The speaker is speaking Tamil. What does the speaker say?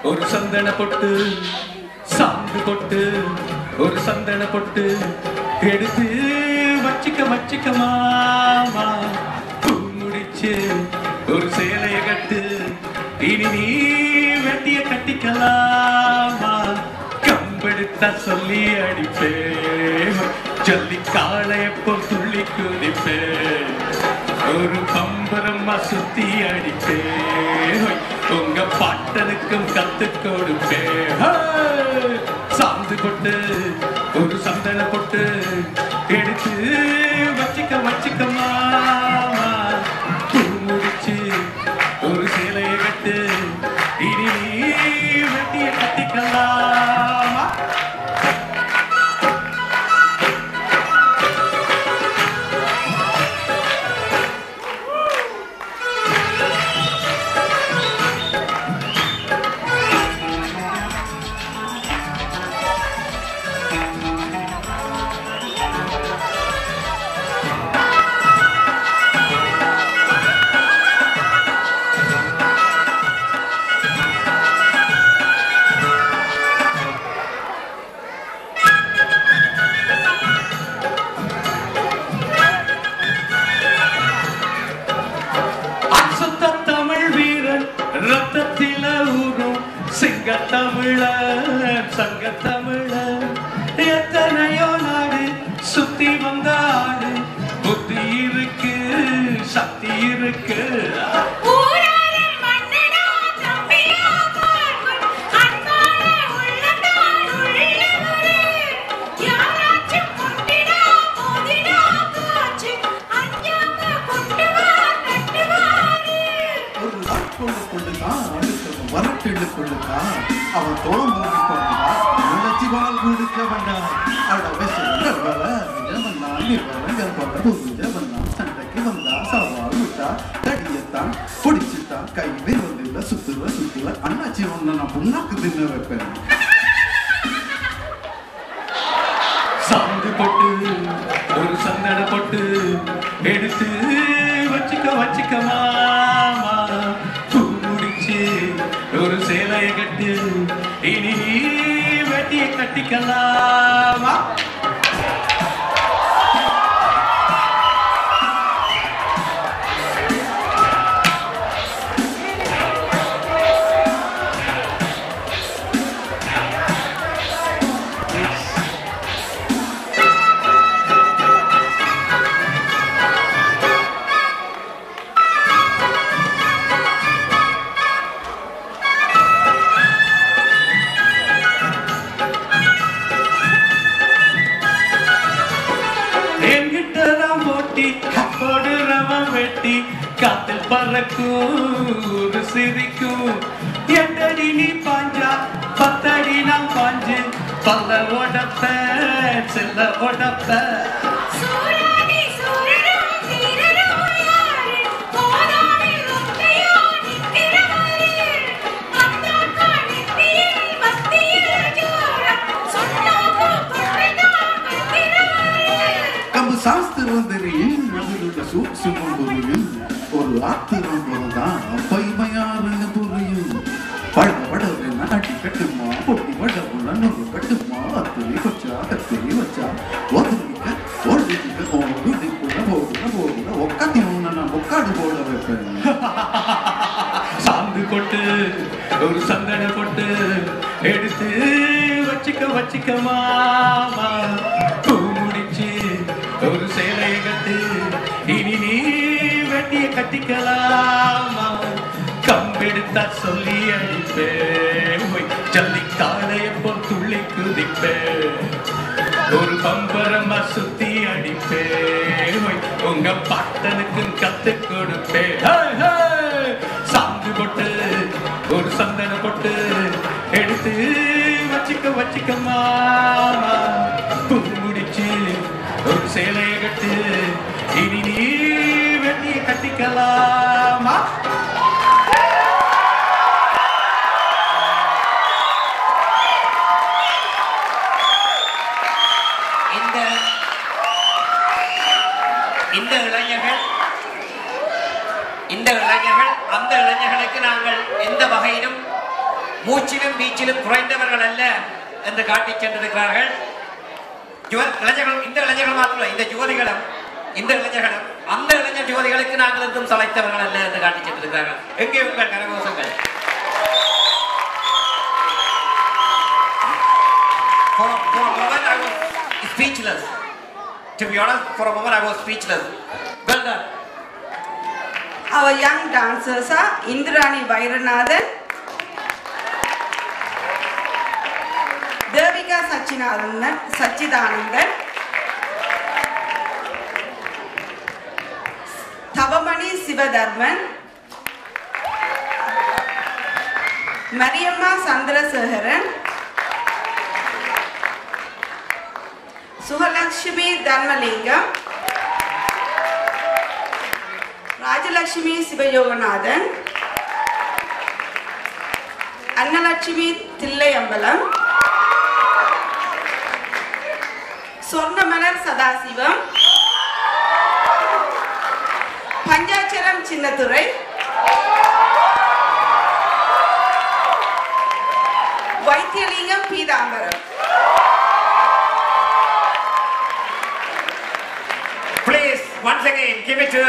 ஒரு சந்தன பொட்டு சாந்து பொட்டு ஒரு சந்தன பொட்டு எடுத்து வச்சிக்க மாமா பூ முடிச்சு ஒரு சேலைய கட்டு இனி நீ வெட்டிய கட்டிக்கலாமா கம்பெடுத்தா சொல்லி அடிப்பே ஜல்லி காளைய போல் துள்ளி குதிப்பே ஒரு பம்பரமா சுத்தி அடிப்பே உங்க பாட்டனுக்கும் கத்து கொடுப்பே சாந்து கொட்டு ஒரு சந்தன பொட்டு எடுத்து வச்சிக்க மாமா பூ முடிச்சு ஒரு சேலைய கட்டு இனி வெட்டிய கட்டிக்கலாமா சங்கத்தமிழ எத்தனையோ நாடு சுத்தி வந்தாடு புத்தி இருக்கு சக்தி இருக்கு அவன் தோளம் தூக்கி போனான் கொடுக்க வேண்டாம் சண்டைக்கு வந்தா சவால் விட்டா தடியத்தான் பிடிச்சிட்டான் கைவே வந்து சுத்துவ அண்ணாச்சி ஒண்ணு நான் புண்ணாக்கு தின்ன வைப்பேன் சாந்து பொட்டு ஒரு சந்தன பொட்டு எடுத்து வச்சிக்க மாமா பூ முடிச்சு ஒரு சேலைய கட்டு இனி வெட்டிய கட்டிக்கலாமா காத்தில் பறக்கும் சிரிக்கும் எட்டடி நீ பாஞ்சா பத்தடி நான் பாஞ்சு பல்ல ஓடப்ப செல்ல ஓடப்ப கம்பு சாஸ்திரம் தெரியும் சூக்ஷம் ஒரு ஆத்திரம் போலதான் பைமையாருங்க புரியும் பழவடவுன்னா அடி கட்டுமா பொட்டி வடவுள்ள நொறு கட்டுமா அத்திரி வச்சா ஒதுக்க ஓடுன ஒக்காத்தி நான் ஒக்காடு போட வைப்பேன் சாந்து கொட்டு ஒரு சந்தன பொட்டு எடுத்து வச்சிக்க மாமா பூ முடிச்சு ஒரு சேலைய கட்டு இனி நீ வெட்டிய கட்டிக்கலாமா கம்பெடுத்தா சொல்லி அடிப்பே ஜல்லி காளைய போல் துள்ளி குதிப்பே ஒரு பம்பரமா சுத்தி அடிப்பே உங்க பாட்டனுக்கு கத்து கொடுப்பே சாந்து போட்டு ஒரு சந்தன போட்டு எடுத்து வச்சுக்கம்மா பூ முடிச்சு ஒரு சேலைய கட்டு இனி நீ வெட்டிய கட்டிக்கலாமா இந்த இளைஞர்கள் அந்த இளைஞர்களுக்கு நாங்கள் எந்த வகையிலும் மூச்சிலும் வீச்சிலும் குறைந்தவர்கள் அல்ல என்று காட்டிச் சென்றிருக்கிறார்கள். இந்த இளைஞர்கள் மாத்திரம் இந்த ஜோதிகளும் இந்த இளைஞர்களும் அந்த இளைஞர் ஜோதிகளுக்கு நாங்கள் எதுவும் சளைத்தவர்கள் அல்ல என்று காட்டிச் சென்றிருக்கிறார்கள். எங்கே உங்கள் கரகோஷங்கள்? For a moment I was speechless. To be honest, for a moment I was speechless. Well done. Our young dancers are Indrani Vairanathan, Devika Sachidanandan, Thavamani Sivadharman, Mariamma Sandraseharan, Suhalakshmi Dharmalingam, Rajalakshmi Sivayoganathan, Annalakshmi Thillayambalam, Sornamalar Sadasivam, Panjacharam Chinnathurai, Vaithyalingam Pidambaram. Please, once again, give it to